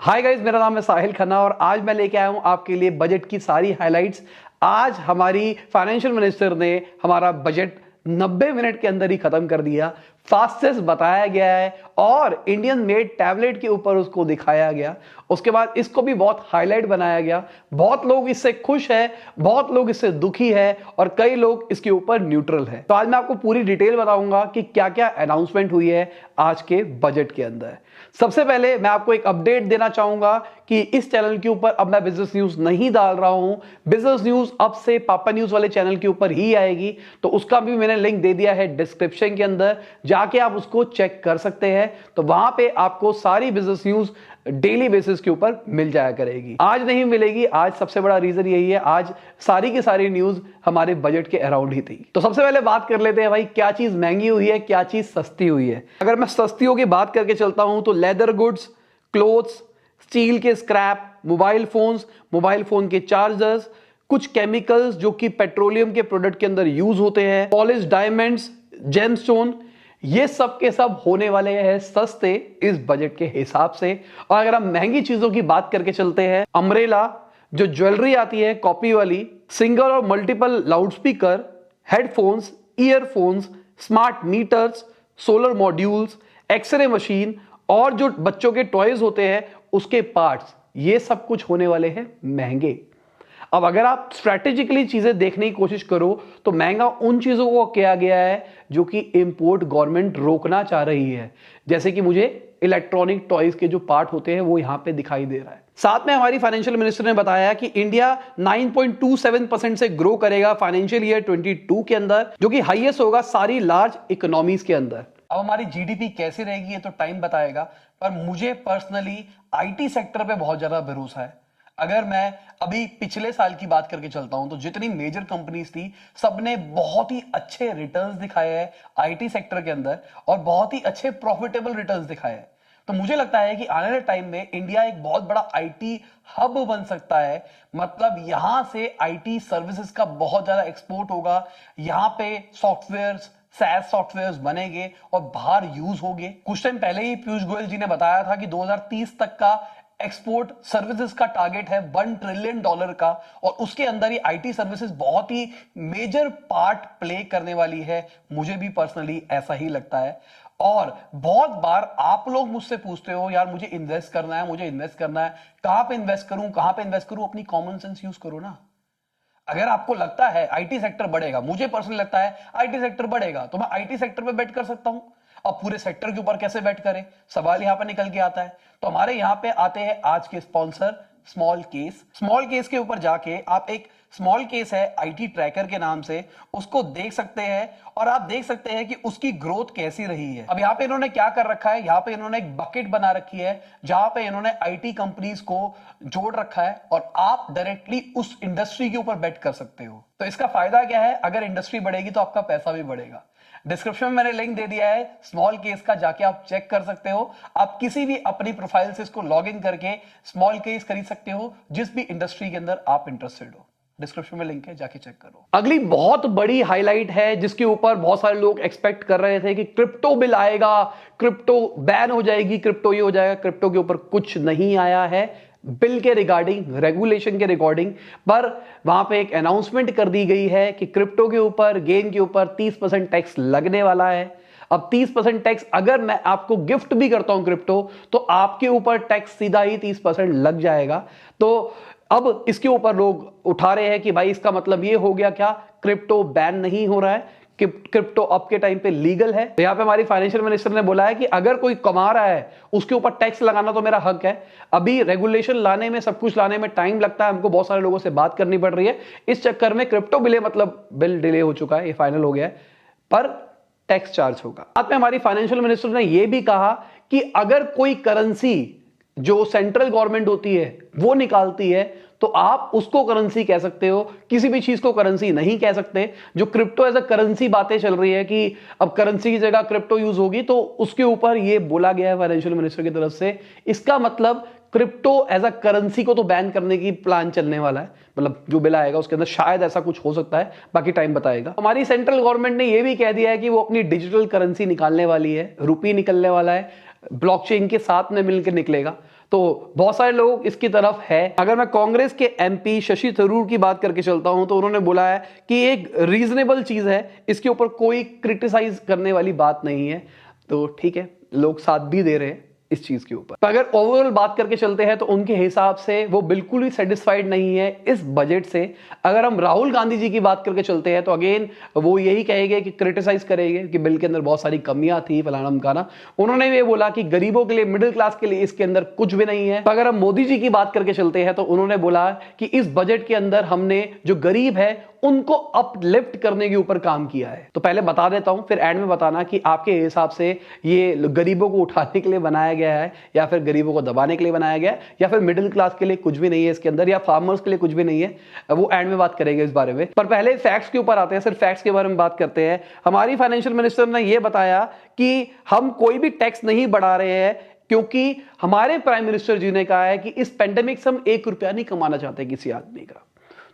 Hi guys, मेरा नाम है साहिल खन्ना और आज मैं लेके आया हूं आपके लिए बजट की सारी हाइलाइट्स। आज हमारी फाइनेंशियल मिनिस्टर ने हमारा बजट 90 मिनट के अंदर ही खत्म कर दिया। फास्टेस्ट बताया गया है और इंडियन मेड टैबलेट के ऊपर उसको दिखाया गया। उसके बाद इसको भी बहुत हाईलाइट बनाया गया। बहुत लोग इससे खुश है, बहुत लोग इससे दुखी है और कई लोग इसके ऊपर न्यूट्रल है। तो आज मैं आपको पूरी डिटेल बताऊंगा कि क्या क्या अनाउंसमेंट हुई है आज के बजट के अंदर। सबसे पहले मैं आपको एक अपडेट देना चाहूंगा कि इस चैनल के ऊपर अब मैं बिजनेस न्यूज नहीं डाल रहा हूं। बिजनेस न्यूज अब से पापा न्यूज वाले चैनल के ऊपर ही आएगी, तो उसका भी मैंने लिंक दे दिया है डिस्क्रिप्शन के अंदर, जाके आप उसको चेक कर सकते हैं। तो वहां पे आपको सारी बिजनेस न्यूज डेली बेसिस के ऊपर मिल जाया करेगी। आज नहीं मिलेगी, आज सबसे बड़ा रीजन यही है, आज सारी की सारी न्यूज हमारे बजट के अराउंड ही थी। तो सबसे पहले बात कर लेते हैं भाई, क्या चीज महंगी हुई है, क्या चीज सस्ती हुई है। अगर मैं सस्तियों की बात करके चलता हूं तो लेदर गुड्स, क्लोथ्स, स्टील के scrap, mobile phones, mobile phone के चार्जर्स, कुछ केमिकल्स जो कि पेट्रोलियम के प्रोडक्ट के अंदर यूज होते हैं, पॉलिश डायमंड्स, जेमस्टोन, ये सब के सब होने वाले हैं सस्ते इस बजट के हिसाब से। और अगर हम महंगी चीजों की बात करके चलते हैं, अम्ब्रेला, जो ज्वेलरी आती है कॉपी वाली, सिंगल और multiple loudspeaker, headphones, earphones, smart meters, solar modules, x ray machine और जो बच्चों के टॉयज होते हैं उसके पार्ट्स, ये सब कुछ होने वाले हैं महंगे। अब अगर आप स्ट्रैटेजिकली चीजें देखने की कोशिश करो तो महंगा उन चीजों को किया गया है जो कि इंपोर्ट गवर्नमेंट रोकना चाह रही है। जैसे कि मुझे इलेक्ट्रॉनिक टॉयज के जो पार्ट होते हैं वो यहां पे दिखाई दे रहा है। साथ में हमारी फाइनेंशियल मिनिस्टर ने बताया कि इंडिया 9.27% से ग्रो करेगा फाइनेंशियल ईयर 22 के अंदर, जो कि हाईएस्ट होगा सारी लार्ज इकोनॉमीज के अंदर। अब हमारी जीडीपी कैसी रहेगी ये तो टाइम बताएगा, पर मुझे पर्सनली आईटी सेक्टर पे बहुत ज्यादा भरोसा है। अगर मैं अभी पिछले साल की बात करके चलता हूं तो जितनी मेजर कंपनीज थी सबने बहुत ही अच्छे रिटर्न्स दिखाए हैं आईटी सेक्टर के अंदर और बहुत ही अच्छे प्रॉफिटेबल रिटर्न्स दिखाए हैं। तो मुझे लगता है कि आने वाले टाइम में इंडिया एक बहुत बड़ा आईटी हब बन सकता है। मतलब यहां से आईटी सर्विसेज का बहुत ज्यादा एक्सपोर्ट होगा, यहां पे सॉफ्टवेयर्स, सैस सॉफ्टवेयर्स बनेंगे और बाहर यूज होंगे। कुछ टाइम पहले ही पीयूष गोयल जी ने बताया था कि 2030 तक का एक्सपोर्ट सर्विसेज का टारगेट है $1 ट्रिलियन का और उसके अंदर ही आईटी सर्विसेज बहुत ही मेजर पार्ट प्ले करने वाली है। मुझे भी पर्सनली ऐसा ही लगता है। और बहुत बार आप लोग मुझसे पूछते हो यार मुझे इन्वेस्ट करना है, मुझे इन्वेस्ट करना है, कहां पे इन्वेस्ट करूं, कहां पे इन्वेस्ट करूं। अपनी कॉमन सेंस यूज करो ना। अगर आपको लगता है आईटी सेक्टर बढ़ेगा, मुझे पर्सनली लगता है आईटी सेक्टर बढ़ेगा, तो मैं आईटी सेक्टर पे बेट कर सकता हूं। अब पूरे सेक्टर के ऊपर कैसे बेट करें, सवाल यहां पर निकल के आता है। तो हमारे यहां पे आते हैं आज के sponsor small case. Small case के ऊपर जाके आप एक स्मॉल केस है आईटी ट्रैकर के नाम से, उसको देख सकते हैं और आप देख सकते हैं कि उसकी ग्रोथ कैसी रही है। अब यहां पे इन्होंने क्या कर रखा है, यहां पे इन्होंने एक बकेट बना रखी है जहां पे इन्होंने आईटी कंपनीज को जोड़ रखा है और आप डायरेक्टली उस इंडस्ट्री के ऊपर बेट कर सकते हो। तो इसका फायदा क्या है, अगर इंडस्ट्री बढ़ेगी तो आपका पैसा भी बढ़ेगा। डिस्क्रिप्शन में मैंने लिंक दे दिया है स्मॉल केस का, जाके आप चेक कर सकते हो। आप किसी भी अपनी प्रोफाइल से इसको लॉग इन करके स्मॉल केस खरीद सकते हो जिस भी इंडस्ट्री के अंदर आप इंटरेस्टेड हो। डिस्क्रिप्शन में लिंक है, जाके चेक करो। अगली बहुत बड़ी हाईलाइट है जिसके ऊपर बहुत सारे लोग एक्सपेक्ट कर रहे थे कि क्रिप्टो बिल आएगा, क्रिप्टो बैन हो जाएगी, क्रिप्टो ये हो जाएगा। क्रिप्टो के ऊपर कुछ नहीं आया है बिल के रिगार्डिंग, रेगुलेशन के रिगार्डिंग, पर वहां पे एक अनाउंसमेंट कर दी गई है कि क्रिप्टो के ऊपर, गेन के ऊपर 30% टैक्स लगने वाला है। अब 30% टैक्स अगर मैं आपको गिफ्ट भी करता हूं क्रिप्टो, तो आपके ऊपर टैक्स सीधा ही 30% लग जाएगा। तो अब इसके ऊपर लोग उठा रहे हैं कि भाई इसका मतलब ये हो गया क्या, क्रिप्टो बैन नहीं हो रहा है, क्रिप्टो अब के टाइम पे लीगल है। तो यहां पे हमारी फाइनेंशियल मिनिस्टर ने बोला है कि अगर कोई कमा रहा है उसके ऊपर टैक्स लगाना तो मेरा हक है। अभी रेगुलेशन लाने में, सब कुछ लाने में टाइम लगता है, हमको बहुत सारे लोगों से बात करनी पड़ रही है। इस चक्कर में क्रिप्टो बिले, मतलब बिल डिले हो चुका है, ये फाइनल हो गया है, पर टैक्स चार्ज होगा। साथ में हमारी फाइनेंशियल मिनिस्टर ने यह भी कहा कि अगर कोई करेंसी जो सेंट्रल गवर्नमेंट होती है वो निकालती है तो आप उसको करेंसी कह सकते हो, किसी भी चीज को करेंसी नहीं कह सकते। जो क्रिप्टो एज अ करेंसी बातें चल रही है कि अब करेंसी की जगह क्रिप्टो यूज होगी, तो उसके ऊपर ये बोला गया है फाइनेंशियल मिनिस्टर की तरफ से। इसका मतलब क्रिप्टो एज अ करेंसी को तो बैन करने की प्लान चलने वाला है। मतलब जो बिल आएगा उसके अंदर शायद ऐसा कुछ हो सकता है, बाकी टाइम बताएगा। हमारी सेंट्रल गवर्नमेंट ने यह भी कह दिया है कि वो अपनी डिजिटल करेंसी निकालने वाली है, रुपी निकलने वाला है। ब्लॉकचेन के साथ में मिलकर निकलेगा। तो बहुत सारे लोग इसकी तरफ है। अगर मैं कांग्रेस के एमपी शशि थरूर की बात करके चलता हूं तो उन्होंने बोला है कि एक रीजनेबल चीज है, इसके ऊपर कोई क्रिटिसाइज करने वाली बात नहीं है। तो ठीक है, लोग साथ भी दे रहे हैं इस चीज के ऊपर। अगर ओवरऑल बात करके चलते हैं तो उनके हिसाब से वो बिल्कुल भी सेटिस्फाइड नहीं है इस बजट से। अगर हम राहुल गांधी जी की बात करके चलते हैं तो अगेन वो यही कहेंगे कि क्रिटिसाइज करेंगे कि बिल के अंदर बहुत सारी कमियां थी, फलाना मकाना। उन्होंने ये बोला कि गरीबों के लिए, मिडिल क्लास के लिए इसके अंदर कुछ भी नहीं है। अगर हम मोदी जी की बात करके चलते हैं तो उन्होंने बोला कि इस बजट के अंदर हमने जो गरीब है उनको अपलिफ्ट करने के ऊपर काम किया है। तो पहले बता देता हूं, फिर एंड में बताना कि आपके हिसाब से ये गरीबों को उठाने के लिए बनाया गया है या फिर गरीबों को दबाने के लिए बनाया गया है या फिर मिडिल क्लास के लिए कुछ भी नहीं है इसके अंदर, या फार्मर्स के लिए कुछ भी नहीं है। वो एंड में बात करेंगे इस बारे में। पर पहले फैक्ट्स के ऊपर आते हैं, सिर्फ फैक्ट्स के बारे में बात करते हैं। हमारी फाइनेंशियल मिनिस्टर ने यह बताया कि हम कोई भी टैक्स नहीं बढ़ा रहे हैं, क्योंकि हमारे प्राइम मिनिस्टर जी ने कहा है कि इस पेंडेमिक से हम 1 रुपया नहीं कमाना चाहते किसी आदमी का।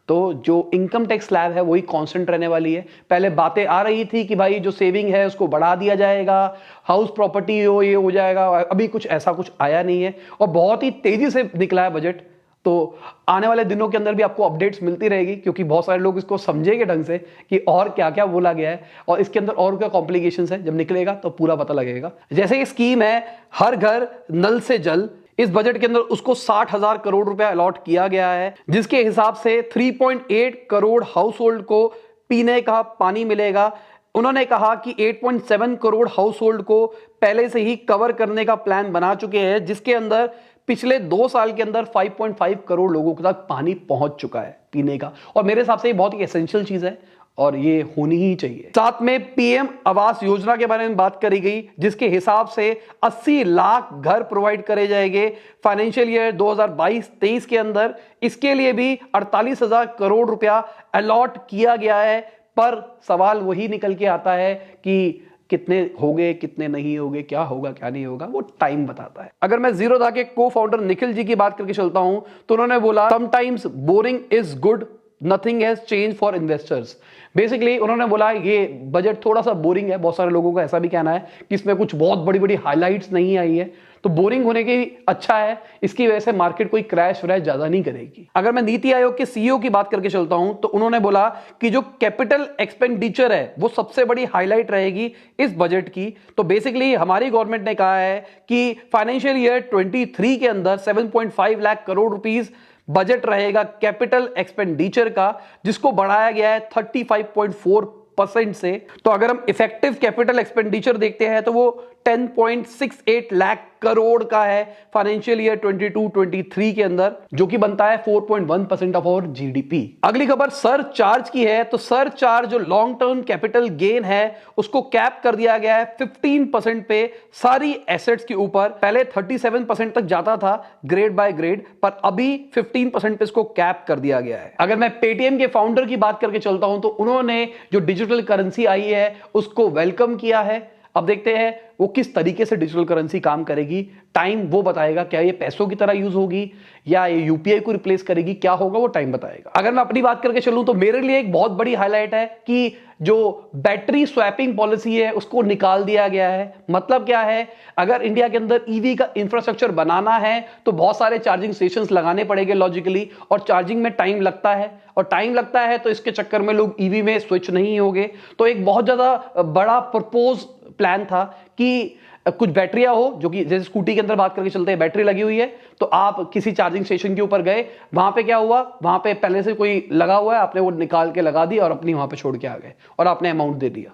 तो जो इनकम टैक्स स्लैब है वही कांस्टेंट रहने वाली है। पहले बातें आ रही थी कि भाई जो सेविंग है उसको बढ़ा दिया जाएगा, हाउस प्रॉपर्टी हो ये हो जाएगा, अभी कुछ ऐसा कुछ आया नहीं है और बहुत ही तेजी से निकला है बजट। तो आने वाले दिनों के अंदर भी आपको अपडेट्स मिलती रहेगी, क्योंकि बहुत सारे लोग इसको समझेंगे ढंग से कि और क्या क्या बोला गया है और इसके अंदर और क्या कॉम्प्लिकेशंस है। जब निकलेगा तो पूरा पता लगेगा। जैसे ये स्कीम है हर घर नल से जल, इस बजट के अंदर उसको 60,000 करोड़ रुपया अलॉट किया गया है, जिसके हिसाब से 3.8 करोड़ हाउस होल्ड को पीने का पानी मिलेगा। उन्होंने कहा कि 8.7 करोड़ हाउस होल्ड को पहले से ही कवर करने का प्लान बना चुके हैं, जिसके अंदर पिछले 2 साल के अंदर 5.5 करोड़ लोगों तक पानी पहुंच चुका है पीने का। और मेरे हिसाब से ये बहुत ही एसेंशियल चीज है और ये होनी ही चाहिए। साथ में पीएम आवास योजना के बारे में बात करी गई, जिसके हिसाब से 80 लाख घर प्रोवाइड करे जाएंगे फाइनेंशियल ईयर 2022-23 के अंदर। इसके लिए भी 48,000 करोड़ रुपया अलॉट किया गया है। पर सवाल वही निकल के आता है कि कितने होंगे, कितने नहीं होंगे, क्या होगा क्या नहीं होगा, वो टाइम बताता है। अगर मैं जीरोधा के को फाउंडर निखिल जी की बात करके चलता हूं तो उन्होंने बोला sometimes boring is good, nothing has change for investors. Basically उन्होंने बोला ये बजट थोड़ा सा बोरिंग है। बहुत सारे लोगों का ऐसा भी कहना है कि इसमें कुछ बहुत बड़ी बड़ी हाइलाइट्स नहीं आई है। तो बोरिंग होने की अच्छा है, इसकी वजह से मार्केट कोई क्रैश व्रैश ज्यादा नहीं करेगी। अगर मैं नीति आयोग के सीईओ की बात करके चलता हूं तो उन्होंने बोला कि जो कैपिटल एक्सपेंडिचर है वो सबसे बड़ी हाईलाइट रहेगी इस बजट की। तो बेसिकली हमारी गवर्नमेंट ने कहा है कि फाइनेंशियल ईयर 23 के अंदर 7.5 लाख करोड़ रुपीस बजट रहेगा कैपिटल एक्सपेंडिचर का, जिसको बढ़ाया गया है 35.4% से। तो अगर हम इफेक्टिव कैपिटल एक्सपेंडिचर देखते हैं तो वो 10.68 लाख करोड़ का है फाइनेंशियल ईयर 22-23 के अंदर, जो कि बनता है 4.1% ऑफ आवर जीडीपी। अगली खबर सर चार्ज की है। तो सर चार्ज जो लॉन्ग टर्म कैपिटल गेन है उसको कैप कर दिया गया है 15% पे सारी एसेट्स के ऊपर। पहले 37% तक जाता था ग्रेड बाय ग्रेड, पर अभी 15% पे इसको कैप कर दिया गया है। अगर मैं पेटीएम के फाउंडर की बात करके चलता हूं तो उन्होंने जो डिजिटल करेंसी आई है उसको वेलकम किया है। अब देखते हैं वो किस तरीके से डिजिटल करेंसी काम करेगी, टाइम वो बताएगा। क्या ये पैसों की तरह यूज होगी या ये यूपीआई को रिप्लेस करेगी, क्या होगा वो टाइम बताएगा। अगर मैं अपनी बात करके चलूं तो मेरे लिए एक बहुत बड़ी हाईलाइट है कि जो बैटरी स्वैपिंग पॉलिसी है उसको निकाल दिया गया है। मतलब क्या है, अगर इंडिया के अंदर ईवी का इंफ्रास्ट्रक्चर बनाना है तो बहुत सारे चार्जिंग स्टेशंस लगाने पड़ेंगे लॉजिकली, और चार्जिंग में टाइम लगता है, और टाइम लगता है तो इसके चक्कर में लोग ईवी में स्विच नहीं होंगे। तो एक बहुत ज्यादा बड़ा प्रपोज प्लान था कि कुछ बैटरियां हो, जो कि जैसे स्कूटी के अंदर बात करके चलते हैं, बैटरी लगी हुई है तो आप किसी चार्जिंग स्टेशन के ऊपर गए, वहां पे क्या हुआ, वहां पे पहले से कोई लगा हुआ है, आपने वो निकाल के लगा दी और अपनी वहां पे छोड़ के आ गए और आपने अमाउंट दे दिया।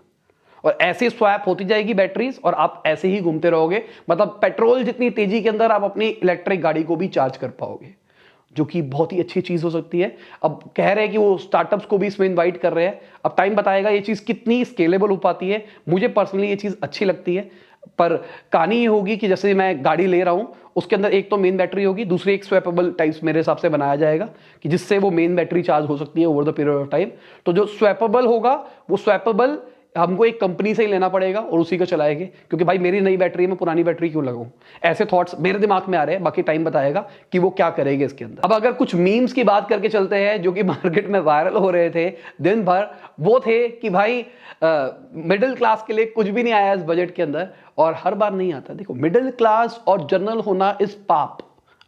और ऐसे स्वैप होती जाएगी बैटरीज और आप ऐसे ही घूमते रहोगे। मतलब पेट्रोल जितनी तेजी के अंदर आप अपनी इलेक्ट्रिक गाड़ी को भी चार्ज कर पाओगे, जो कि बहुत ही अच्छी चीज हो सकती है। अब कह रहे हैं कि वो स्टार्टअप्स को भी इसमें इनवाइट कर रहे हैं। अब टाइम बताएगा ये चीज कितनी स्केलेबल हो पाती है। मुझे पर्सनली ये चीज अच्छी लगती है, पर कहानी ये होगी कि जैसे मैं गाड़ी ले रहा हूं उसके अंदर एक तो मेन बैटरी होगी, दूसरी एक स्वैपेबल टाइप्स मेरे हिसाब से बनाया जाएगा कि जिससे वो मेन बैटरी चार्ज हो सकती है over the period of time. तो जो स्वैपेबल होगा वो स्वैपेबल हमको एक कंपनी से ही लेना पड़ेगा और उसी को चलाएंगे, क्योंकि भाई मेरी नई बैटरी है, मैं पुरानी बैटरी क्यों लगाऊं। ऐसे थॉट्स मेरे दिमाग में आ रहे हैं, बाकी टाइम बताएगा कि वो क्या करेंगे इसके अंदर। अब अगर कुछ मीम्स की बात करके चलते हैं जो कि मार्केट में वायरल हो रहे थे दिन भर, वो थे कि भाई मिडिल क्लास के लिए कुछ भी नहीं आया इस बजट के अंदर, और हर बार नहीं आता। देखो, मिडिल क्लास और जनरल होना इस पाप,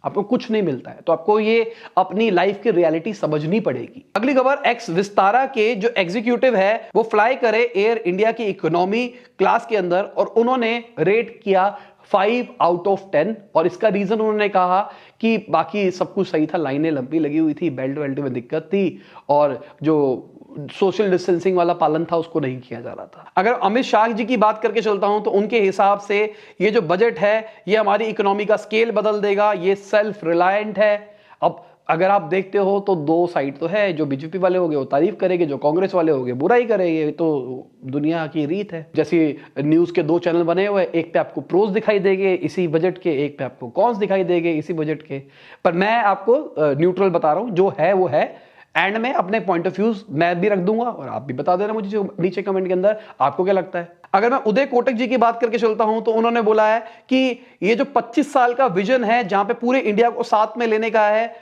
आपको कुछ नहीं मिलता है, तो आपको ये अपनी लाइफ की रियलिटी समझनी पड़ेगी। अगली खबर, एक्स विस्तारा के जो एग्जीक्यूटिव है वो फ्लाई करे एयर इंडिया की इकोनॉमी क्लास के अंदर, और उन्होंने रेट किया 5 आउट ऑफ 10, और इसका रीजन उन्होंने कहा कि बाकी सब कुछ सही था, लाइनें लंबी लगी हुई थी, बेल्ट वेल्ट में दिक्कत थी, और जो सोशल डिस्टेंसिंग वाला पालन था उसको नहीं किया जा रहा था। अगर अमित शाह जी की बात करके चलता हूं तो उनके हिसाब से ये जो बजट है ये हमारी इकोनॉमी का स्केल बदल देगा, ये सेल्फ रिलायंट है। अब अगर आप देखते हो तो दो साइड तो है, जो बीजेपी वाले होंगे वो तारीफ करेंगे, जो कांग्रेस वाले होंगे बुराई करेंगे, तो दुनिया की रीत है। जैसे न्यूज के दो चैनल बने हुए, एक पे आपको प्रोज दिखाई देंगे इसी बजट के, एक पे आपको कॉन्स दिखाई देंगे इसी बजट के, पर मैं आपको न्यूट्रल बता रहा हूं, जो है वो है। एंड में अपने पॉइंट ऑफ व्यूज मैं भी रख दूंगा और आप भी बता देना मुझे जो नीचे कमेंट के अंदर आपको क्या लगता है। अगर मैं उदय कोटक जी की बात करके चलता हूं तो उन्होंने बोला है कि ये जो 25 साल का विजन है जहां पे पूरे इंडिया को साथ में लेने का है,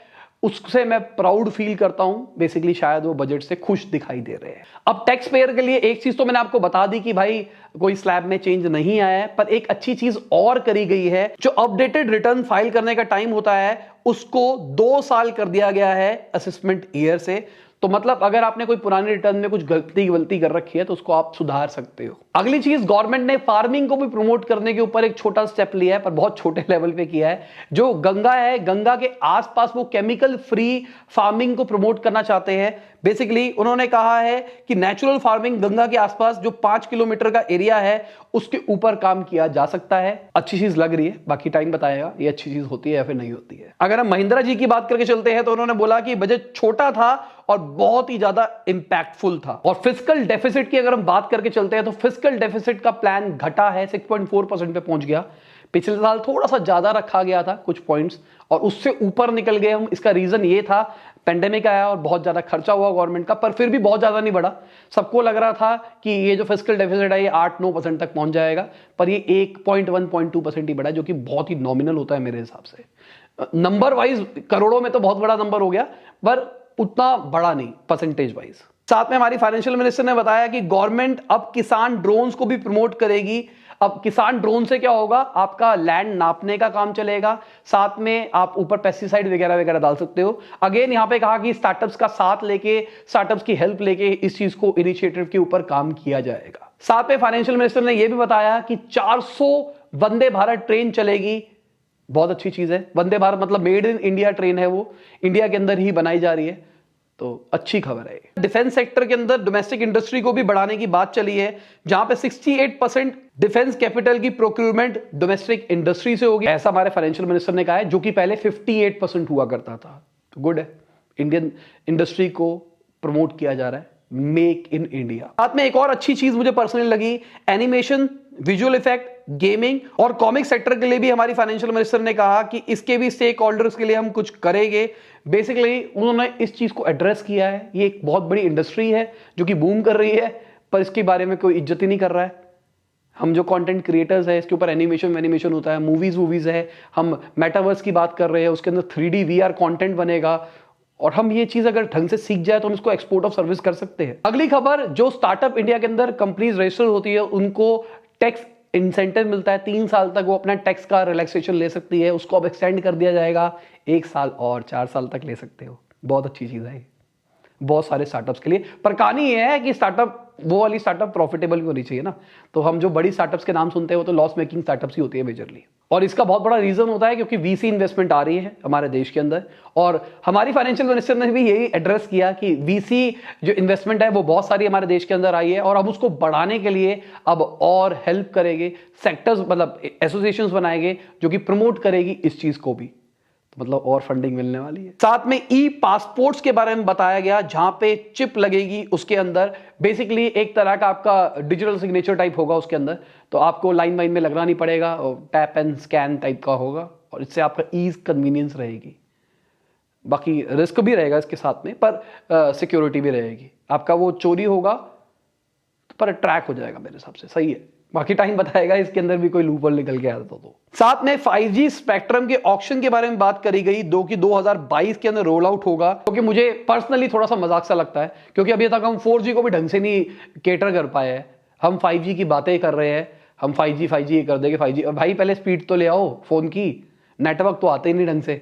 उससे मैं प्राउड फील करता हूं। बेसिकली शायद वो बजट से खुश दिखाई दे रहे हैं। अब टैक्स पेयर के लिए एक चीज तो मैंने आपको बता दी कि भाई कोई स्लैब में चेंज नहीं आया है, पर एक अच्छी चीज और करी गई है, जो अपडेटेड रिटर्न फाइल करने का टाइम होता है उसको 2 साल कर दिया गया है असेसमेंट ईयर से। तो मतलब अगर आपने कोई पुराने रिटर्न में कुछ गलती कर रखी है तो उसको आप सुधार सकते हो। अगली चीज, गवर्नमेंट ने फार्मिंग को भी प्रमोट करने के ऊपर एक छोटा स्टेप लिया है, पर बहुत छोटे लेवल पे किया है। जो गंगा है, गंगा के आसपास वो केमिकल फ्री फार्मिंग को प्रमोट करना चाहते हैं। बेसिकली उन्होंने कहा है कि नेचुरल फार्मिंग गंगा के आसपास जो 5 किलोमीटर का एरिया है उसके ऊपर काम किया जा सकता है। अच्छी चीज लग रही है, बाकी टाइम बताएगा ये अच्छी चीज होती है या फिर नहीं होती है। अगर हम महिंद्रा जी की बात करके चलते हैं तो उन्होंने बोला कि बजट छोटा था और बहुत ही ज्यादा इंपैक्टफुल था। और फिस्कल डेफिसिट की अगर हम बात करके चलते हैं तो फिस्कल डेफिसिट का प्लान घटा है, 6.4% पे पहुंच गया। पिछले साल थोड़ा सा ज्यादा रखा गया था कुछ पॉइंट्स, और उससे ऊपर निकल गए हम। इसका रीजन ये था, पेंडेमिक आया और बहुत ज्यादा खर्चा हुआ गवर्नमेंट का, पर फिर भी बहुत ज्यादा नहीं बढ़ा। सबको लग रहा था कि ये जो फिस्कल डेफिसिट है ये 8-9% तक पहुंच जाएगा, पर ये 1.1-1.2% ही बढ़ा, जो कि बहुत ही नॉमिनल होता है मेरे हिसाब से। नंबर वाइज करोड़ों में तो बहुत बड़ा नंबर हो गया, पर उतना बड़ा नहीं परसेंटेज वाइज। साथ में हमारी फाइनेंशियल मिनिस्टर ने बताया कि गवर्नमेंट अब किसान ड्रोन्स को भी प्रमोट करेगी। अब किसान ड्रोन से क्या होगा, आपका लैंड नापने का काम चलेगा, साथ में आप ऊपर पेस्टिसाइड वगैरह वगैरह डाल सकते हो। अगेन यहां पे कहा कि स्टार्टअप्स का साथ लेके, स्टार्टअप्स की हेल्प लेके इस चीज को, इनिशिएटिव के ऊपर काम किया जाएगा। साथ में फाइनेंशियल मिनिस्टर ने यह भी बताया कि 400 वंदे भारत ट्रेन चलेगी। बहुत अच्छी चीज है। वंदे भारत मतलब मेड इन इंडिया ट्रेन है, वो इंडिया के अंदर ही बनाई जा रही है, तो अच्छी खबर है। डिफेंस सेक्टर के अंदर डोमेस्टिक इंडस्ट्री को भी बढ़ाने की बात चली है, जहां पे 68% डिफेंस कैपिटल की प्रोक्यूरमेंट डोमेस्टिक इंडस्ट्री से होगी, ऐसा हमारे फाइनेंशियल मिनिस्टर ने कहा है, जो कि पहले 58% हुआ करता था। तो गुड है, इंडियन इंडस्ट्री को प्रमोट किया जा रहा है, मेक इन इंडिया। साथ में एक और अच्छी चीज मुझे पर्सनली लगी, एनिमेशन, विजुअल इफेक्ट, गेमिंग और कॉमिक सेक्टर के लिए भी हमारी फाइनेंशियल मिनिस्टर ने कहा कि इसके भी स्टेक होल्डर्स के लिए हम कुछ करेंगे। बेसिकली उन्होंने इस चीज को एड्रेस किया है। ये एक बहुत बड़ी इंडस्ट्री है जो कि बूम कर रही है, पर इसके बारे में कोई इज्जत ही नहीं कर रहा है। हम जो कंटेंट क्रिएटर्स है, इसके ऊपर एनिमेशन होता है, मूवीज है, हम मेटावर्स की बात कर रहे हैं, उसके अंदर 3D VR कंटेंट बनेगा, और हम ये चीज अगर ढंग से सीख जाए तो हम इसको एक्सपोर्ट ऑफ सर्विस कर सकते हैं। अगली खबर, जो स्टार्टअप इंडिया के अंदर कंपनीज रजिस्टर होती है उनको टैक्स इंसेंटिव मिलता है, 3 साल तक वो अपना टैक्स का रिलैक्सेशन ले सकती है, उसको अब एक्सटेंड कर दिया जाएगा 1 साल और 4 साल तक ले सकते हो। बहुत अच्छी चीज है बहुत सारे स्टार्टअप्स के लिए। पर कहानी ये है कि स्टार्टअप, वो वाली स्टार्टअप प्रॉफिटेबल भी होनी चाहिए ना। तो हम जो बड़ी स्टार्टअप्स के नाम सुनते हैं वो तो लॉस मेकिंग स्टार्टअप्स ही होती है मेजरली, और इसका बहुत बड़ा रीजन होता है क्योंकि VC इन्वेस्टमेंट आ रही है हमारे देश के अंदर, और हमारी फाइनेंशियल मिनिस्टर ने भी यही एड्रेस किया कि VC जो इन्वेस्टमेंट है वो बहुत सारी हमारे देश के अंदर आई है, और हम उसको बढ़ाने के लिए अब और हेल्प करेंगे, सेक्टर्स मतलब एसोसिएशंस बनाएंगे जो कि प्रमोट करेगी इस चीज को भी, तो मतलब और फंडिंग मिलने वाली है। साथ में ई पासपोर्ट्स के बारे में बताया गया, जहां पे चिप लगेगी उसके अंदर, बेसिकली एक तरह का आपका डिजिटल सिग्नेचर टाइप होगा उसके अंदर, तो आपको लाइन में लगना नहीं पड़ेगा, टैप एंड स्कैन टाइप का होगा, और इससे आपका ईज कन्वीनियंस रहेगी। बाकी रिस्क भी रहेगा इसके साथ में, पर सिक्योरिटी भी रहेगी। आपका वो चोरी होगा पर ट्रैक हो जाएगा मेरे हिसाब से, सही है। बाकी टाइम बताएगा इसके अंदर भी कोई लूपहोल निकल के आता तो। साथ में 5G स्पेक्ट्रम के ऑक्शन के बारे में बात करी गई, 2022 के अंदर रोल आउट होगा, क्योंकि मुझे पर्सनली थोड़ा सा मजाक सा लगता है, क्योंकि अभी तक हम 4G को भी ढंग से नहीं केटर कर पाए हैं। हम 5G की बातें कर रहे हैं, हम 5G कर देंगे 5G। भाई पहले स्पीड तो ले आओ फोन की, नेटवर्क तो आते ही नहीं ढंग से।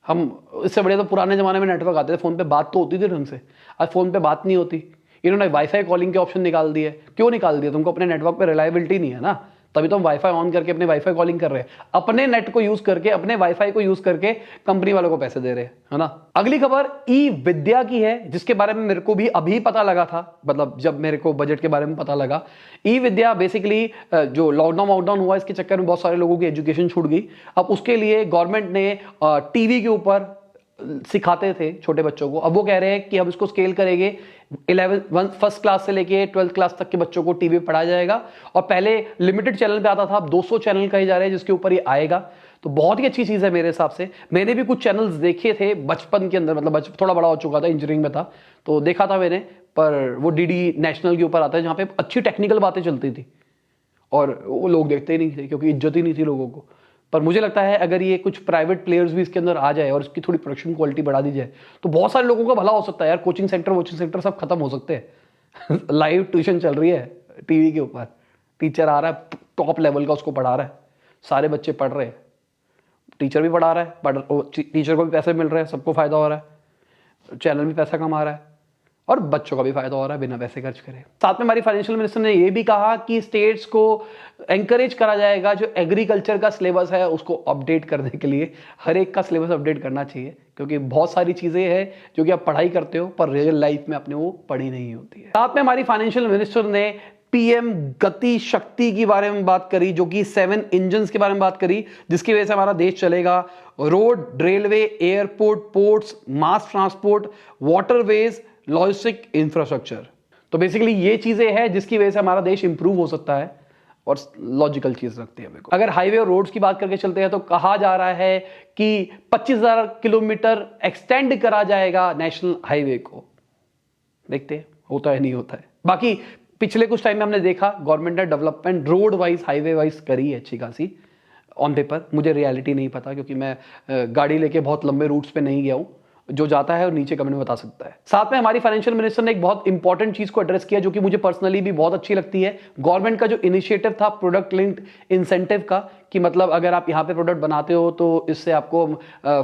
हम इससे बड़े तो पुराने जमाने में नेटवर्क आते थे, फोन पे बात तो होती थी ढंग से, आज फोन पे बात नहीं होती। इन्होंने वाईफाई कॉलिंग के ऑप्शन निकाल दिए। क्यों निकाल दिया? तुमको अपने नेटवर्क पे रिलायबिलिटी नहीं है ना, तभी तो हम वाईफाई ऑन करके अपने वाईफाई कॉलिंग कर रहे हैं, अपने नेट को यूज करके, अपने वाईफाई को यूज करके कंपनी वालों को पैसे दे रहे हैं, है ना। अगली खबर ई विद्या की है, जिसके बारे में मेरे को भी अभी पता लगा था, मतलब जब मेरे को बजट के बारे में पता लगा। ई विद्या बेसिकली जो लॉकडाउन हुआ, इसके चक्कर में बहुत सारे लोगों की एजुकेशन छूट गई। अब उसके लिए गवर्नमेंट ने टीवी के ऊपर सिखाते थे छोटे बच्चों को, अब वो कह रहे हैं कि हम इसको स्केल करेंगे, 1st क्लास से लेके 12th क्लास तक के बच्चों को टीवी पे पढ़ाया जाएगा। और पहले लिमिटेड चैनल पे आता था, अब 200 चैनल कहे जा रहे हैं जिसके ऊपर ये आएगा। तो बहुत ही अच्छी चीज है मेरे हिसाब से। मैंने भी कुछ चैनल्स देखे थे बचपन के अंदर, मतलब थोड़ा बड़ा हो चुका था, इंजीनियरिंग में था तो देखा था मैंने, पर वो डीडी नेशनल के ऊपर आता है जहां पे अच्छी टेक्निकल बातें चलती थी और वो लोग देखते ही नहीं थे क्योंकि इज्जत ही नहीं थी लोगों को। पर मुझे लगता है अगर ये कुछ प्राइवेट प्लेयर्स भी इसके अंदर आ जाए और इसकी थोड़ी प्रोडक्शन क्वालिटी बढ़ा दी जाए तो बहुत सारे लोगों का भला हो सकता है यार। कोचिंग सेंटर सब खत्म हो सकते हैं लाइव ट्यूशन चल रही है टीवी के ऊपर, टीचर आ रहा है टॉप लेवल का, उसको पढ़ा रहा है, सारे बच्चे पढ़ रहे हैं, टीचर भी पढ़ा रहा है, टीचर को भी पैसे मिल रहे हैं, सबको फायदा हो रहा है, चैनल भी पैसा कमा रहा है और बच्चों का भी फायदा हो रहा है बिना पैसे खर्च करे। साथ में हमारी फाइनेंशियल मिनिस्टर ने यह भी कहा कि स्टेट्स को एंकरेज करा जाएगा जो एग्रीकल्चर का सिलेबस है उसको अपडेट करने के लिए। हर एक का सिलेबस अपडेट करना चाहिए क्योंकि बहुत सारी चीजें हैं जो कि आप पढ़ाई करते हो पर रियल लाइफ में आपने वो पढ़ी नहीं होती है। साथ में हमारी फाइनेंशियल मिनिस्टर ने पीएम गति शक्ति के बारे में बात करी, जो कि 7 इंजन्स के बारे में बात करी जिसकी वजह से हमारा देश चलेगा। Road, railway, airport, ports, mass transport, waterways, logistic infrastructure. तो बेसिकली ये चीजें हैं जिसकी वजह से हमारा देश इंप्रूव हो सकता है और लॉजिकल चीज रखती है मेरे को। अगर हाईवे और रोड्स की बात करके चलते हैं तो कहा जा रहा है कि 25,000 किलोमीटर एक्सटेंड करा जाएगा नेशनल हाईवे को। देखते हैं होता है नहीं होता है। बाकी पिछले कुछ टाइम में हमने देखा गवर्नमेंट ने development road wise highway wise करी है अच्छी खासी ऑन पेपर। मुझे रियलिटी नहीं पता क्योंकि मैं गाड़ी लेके बहुत लंबे रूट्स पे नहीं गया हूं, जो जाता है और नीचे कमेंट में बता सकता है। साथ में हमारी फाइनेंशियल मिनिस्टर ने एक बहुत इंपॉर्टेंट चीज को एड्रेस किया जो कि मुझे पर्सनली भी बहुत अच्छी लगती है। गवर्नमेंट का जो इनिशिएटिव था प्रोडक्ट लिंक्ड इंसेंटिव का, कि मतलब अगर आप यहां पे प्रोडक्ट बनाते हो तो इससे आपको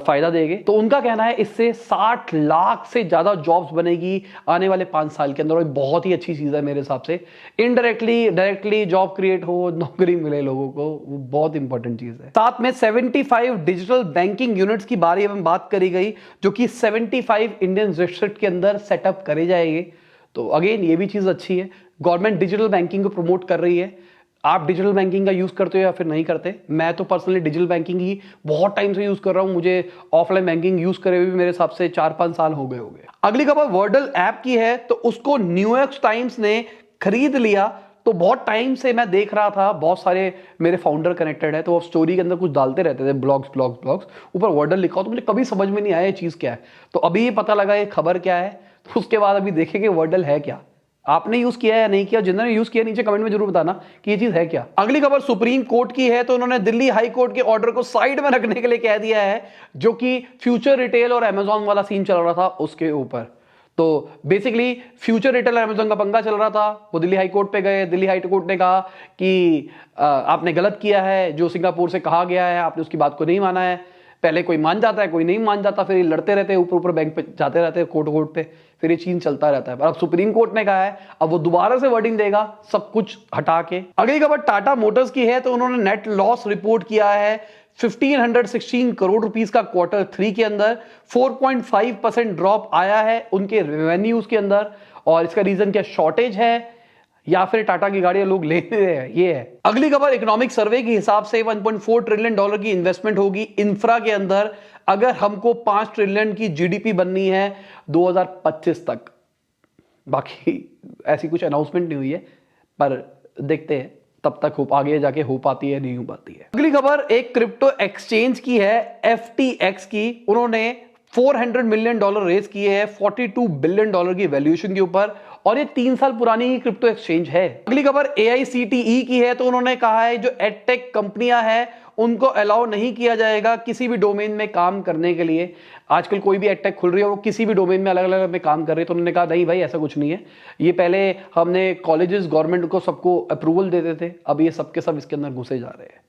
फायदा देंगे। तो उनका कहना है इससे 60 लाख से ज्यादा जॉब्स बनेगी आने वाले 5 साल के अंदर और बहुत ही अच्छी चीज है मेरे हिसाब से। इनडायरेक्टली डायरेक्टली जॉब क्रिएट हो, नौकरी मिले लोगों को, वो बहुत इंपॉर्टेंट चीज है। साथ में 75 डिजिटल बैंकिंग यूनिट्स की बारे में बात करी गई जो कि 75 इंडियन डिस्ट्रिक्ट के अंदर सेटअप करे जाएंगे। तो अगेन ये भी चीज अच्छी है, गवर्नमेंट डिजिटल बैंकिंग को प्रमोट कर रही है। आप डिजिटल बैंकिंग का यूज करते हो या फिर नहीं करते? मैं तो पर्सनली डिजिटल बैंकिंग ही बहुत टाइम से यूज कर रहा हूं। मुझे ऑफलाइन बैंकिंग यूज करे हुए भी मेरे हिसाब से 4-5 साल हो गए होंगे। अगली खबर वर्डल ऐप की है, तो उसको न्यूयॉर्क टाइम्स ने खरीद लिया। तो बहुत टाइम से मैं देख रहा था, बहुत सारे मेरे फाउंडर कनेक्टेड है तो वो स्टोरी के अंदर कुछ डालते रहते थे, ब्लॉग्स ऊपर वर्डल लिखा हो, तो मुझे कभी समझ में नहीं आया ये चीज क्या है। तो अभी ये पता लगा ये खबर क्या है, तो उसके बाद अभी देखेंगे वर्डल है क्या। आपने यूज किया या नहीं किया? जिन्होंने यूज किया नीचे कमेंट में जरूर बताना कि ये चीज है क्या। अगली खबर सुप्रीम कोर्ट की है, तो उन्होंने दिल्ली हाई कोर्ट के ऑर्डर को साइड में रखने के लिए कह दिया है जो कि फ्यूचर रिटेल और अमेजॉन वाला सीन चल रहा था उसके ऊपर। तो बेसिकली फ्यूचर रिटेल और अमेजॉन का पंगा चल रहा था, वो दिल्ली हाई कोर्ट पे गए। दिल्ली हाई कोर्ट ने कहा कि आपने गलत किया है, जो सिंगापुर से कहा गया है आपने उसकी बात को नहीं माना है। पहले कोई मान जाता है, कोई नहीं मान जाता, फिर ये लड़ते रहते हैं, ऊपर बैंक पे जाते रहते हैं, कोर्ट पे, फिर ये चीन चलता रहता है। पर अब सुप्रीम कोर्ट ने कहा है, अब वो दोबारा से वर्डिंग देगा सब कुछ हटा के। अगली खबर टाटा मोटर्स की है, तो उन्होंने नेट लॉस रिपोर्ट किया है 1516 करोड़ रुपीस का Q3 के अंदर। 4.5% ड्रॉप आया है उनके रेवेन्यूज के अंदर। और इसका रीजन क्या, शॉर्टेज है या फिर टाटा की गाड़ियां लोग ले रहे हैं, ये है। अगली खबर इकोनॉमिक सर्वे के हिसाब से $1.4 ट्रिलियन की इन्वेस्टमेंट होगी इंफ्रा के अंदर अगर हमको 5 ट्रिलियन की जीडीपी बननी है 2025 तक। बाकी ऐसी कुछ अनाउंसमेंट नहीं हुई है पर देखते हैं तब तक आगे जाके हो पाती है नहीं हो पाती है। अगली खबर एक क्रिप्टो एक्सचेंज की है, FTX की। उन्होंने $400 मिलियन रेज किए हैं $42 बिलियन की वैल्यूएशन के ऊपर, और ये 3 साल पुरानी ही क्रिप्टो एक्सचेंज है। अगली खबर AICTE की है, तो उन्होंने कहा है जो एडटेक कंपनियां हैं उनको अलाउ नहीं किया जाएगा किसी भी डोमेन में काम करने के लिए। आजकल कोई भी एडटेक खुल रही है, वो किसी भी डोमेन में अलग अलग में काम कर रही है, तो उन्होंने कहा नहीं भाई ऐसा कुछ नहीं है। ये पहले हमने कॉलेजेस गवर्नमेंट को सबको अप्रूवल देते थे, अब ये सबके सब इसके अंदर घुसे जा रहे हैं।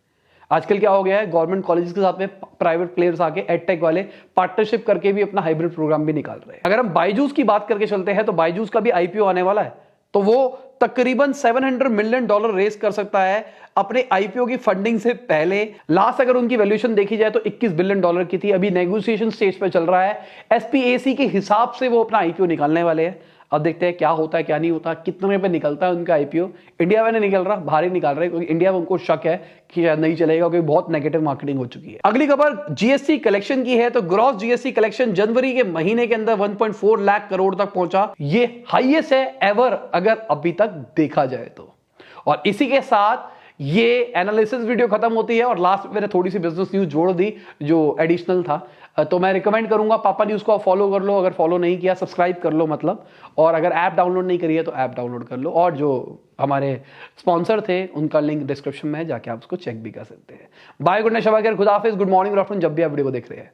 आजकल क्या हो गया है, गवर्नमेंट कॉलेज के साथ में प्राइवेट प्लेयर्स आके एडटेक वाले पार्टनरशिप करके भी अपना हाइब्रिड प्रोग्राम भी निकाल रहे हैं। अगर हम बायजूस की बात करके चलते हैं, तो बायजूस का भी आईपीओ आने वाला है, तो वो तकरीबन $700 मिलियन रेस कर सकता है अपने आईपीओ की फंडिंग से पहले। लास्ट अगर उनकी वैल्यूएशन देखी जाए तो $21 बिलियन की थी, अभी नेगोशिएशन स्टेज पे चल रहा है। एसपीएसी के हिसाब से वो अपना आईपीओ निकालने वाले हैं। अब देखते हैं क्या होता है क्या नहीं होता, कितने पे निकलता है उनका आईपीओ। इंडिया में नहीं निकल रहा, बाहर ही निकाल रहे हैं, क्योंकि इंडिया में उनको शक है कि शायद नहीं चलेगा, क्योंकि बहुत नेगेटिव मार्केटिंग हो चुकी है। अगली खबर जीएसटी कलेक्शन की है, तो ग्रॉस जीएसटी कलेक्शन जनवरी के महीने के अंदर 1.4 लाख करोड़ तक पहुंचा। ये हाईएस्ट है एवर अगर अभी तक देखा जाए तो। और इसी के साथ ये एनालिसिस वीडियो खत्म होती है, और लास्ट में मैंने थोड़ी सी बिजनेस न्यूज जोड़ दी जो एडिशनल था। तो मैं रिकमेंड करूंगा पापा न्यूज को फॉलो कर लो, अगर फॉलो नहीं किया सब्सक्राइब कर लो मतलब, और अगर ऐप डाउनलोड नहीं करी है तो ऐप डाउनलोड कर लो, और जो हमारे स्पॉन्सर थे उनका लिंक डिस्क्रिप्शन में है, जाके आप उसको चेक भी कर सकते हैं। बाय, गुड नाइट, शबा खैर, खुदा हाफिज, गुड मॉर्निंग, गुड आफ्टरनून, जब भी आप वीडियो को देख रहे हैं।